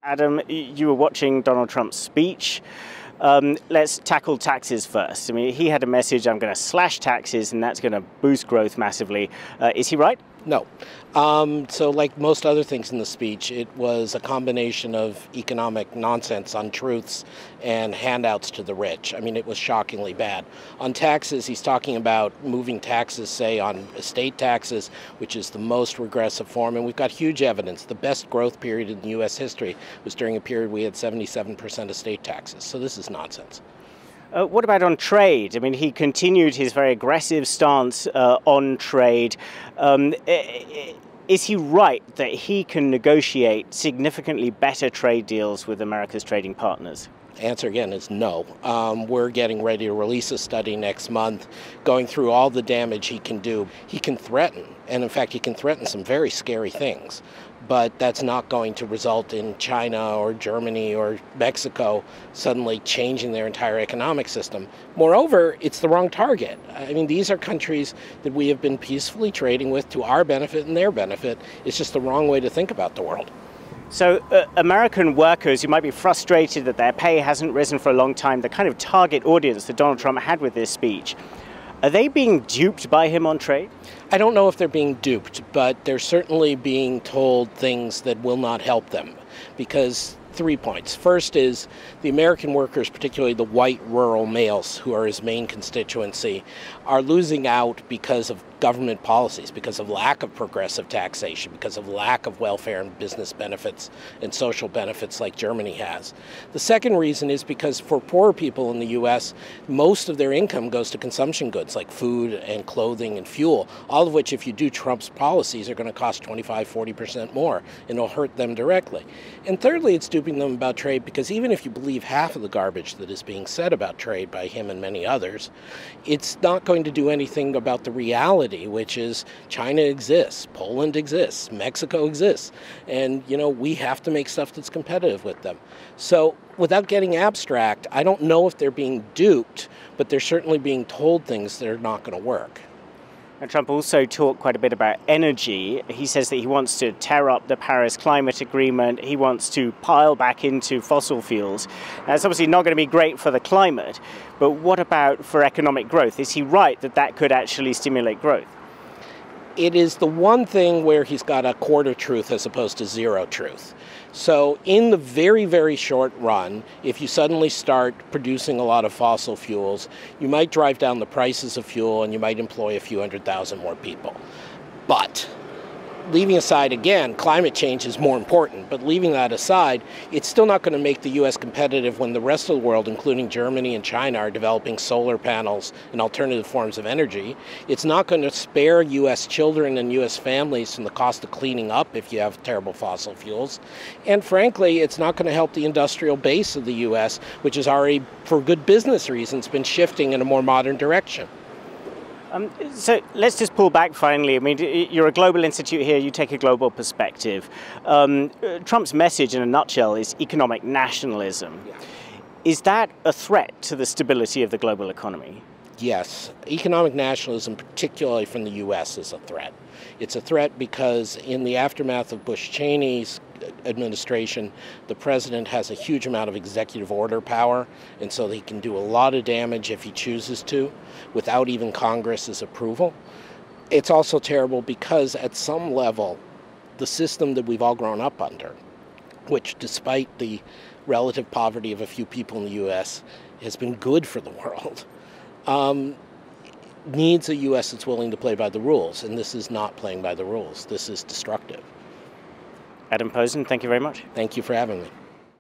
Adam, you were watching Donald Trump's speech. Let's tackle taxes first. I mean, he had a message, I'm going to slash taxes and that's going to boost growth massively. Is he right? No. So like most other things in the speech, it was a combination of economic nonsense, untruths, and handouts to the rich. I mean, it was shockingly bad. On taxes, he's talking about moving taxes, say, on estate taxes, which is the most regressive form. And we've got huge evidence. The best growth period in U.S. history was during a period we had 77% estate taxes. So this is nonsense. What about on trade? I mean, he continued his very aggressive stance on trade. Is he right that he can negotiate significantly better trade deals with America's trading partners? Answer again is no. We're getting ready to release a study next month going through all the damage he can do. He can threaten, and in fact he can threaten some very scary things, but that's not going to result in China or Germany or Mexico suddenly changing their entire economic system. Moreover, it's the wrong target. I mean, these are countries that we have been peacefully trading with to our benefit and their benefit. It's just the wrong way to think about the world. So American workers who might be frustrated that their pay hasn't risen for a long time, the kind of target audience that Donald Trump had with this speech, are they being duped by him on trade? I don't know if they're being duped, but they're certainly being told things that will not help them. Because 3 points. First is the American workers, particularly the white rural males who are his main constituency, are losing out because of government policies, because of lack of progressive taxation, because of lack of welfare and business benefits and social benefits like Germany has. The second reason is because for poor people in the U.S., most of their income goes to consumption goods like food and clothing and fuel, all of which, if you do Trump's policies, are going to cost 25–40% more, and it'll hurt them directly. And thirdly, it's duping them about trade because even if you believe half of the garbage that is being said about trade by him and many others, it's not going to do anything about the reality, which is China exists, Poland exists, Mexico exists, and we have to make stuff that's competitive with them. So without getting abstract, I don't know if they're being duped, but they're certainly being told things that are not going to work. And Trump also talked quite a bit about energy. He says that he wants to tear up the Paris Climate Agreement. He wants to pile back into fossil fuels. Now, it's obviously not going to be great for the climate, but what about for economic growth? Is he right that that could actually stimulate growth? It is the one thing where he's got a quarter truth as opposed to zero truth. So in the very, very short run, if you suddenly start producing a lot of fossil fuels, you might drive down the prices of fuel and you might employ a few 100,000 more people. But leaving aside, again, climate change is more important, but leaving that aside, it's still not going to make the U.S. competitive when the rest of the world, including Germany and China, are developing solar panels and alternative forms of energy. It's not going to spare U.S. children and U.S. families from the cost of cleaning up if you have terrible fossil fuels. And frankly, it's not going to help the industrial base of the U.S., which has already, for good business reasons, been shifting in a more modern direction. So let's just pull back finally. I mean, you're a global institute here, you take a global perspective. Trump's message in a nutshell is economic nationalism. Yeah. Is that a threat to the stability of the global economy? Yes. Economic nationalism, particularly from the U.S., is a threat. It's a threat because in the aftermath of Bush-Cheney's administration, the president has a huge amount of executive order power, and so he can do a lot of damage if he chooses to, without even Congress's approval. It's also terrible because at some level, the system that we've all grown up under, which despite the relative poverty of a few people in the U.S., has been good for the world, needs a U.S. that's willing to play by the rules, and this is not playing by the rules. This is destructive. Adam Posen, thank you very much. Thank you for having me.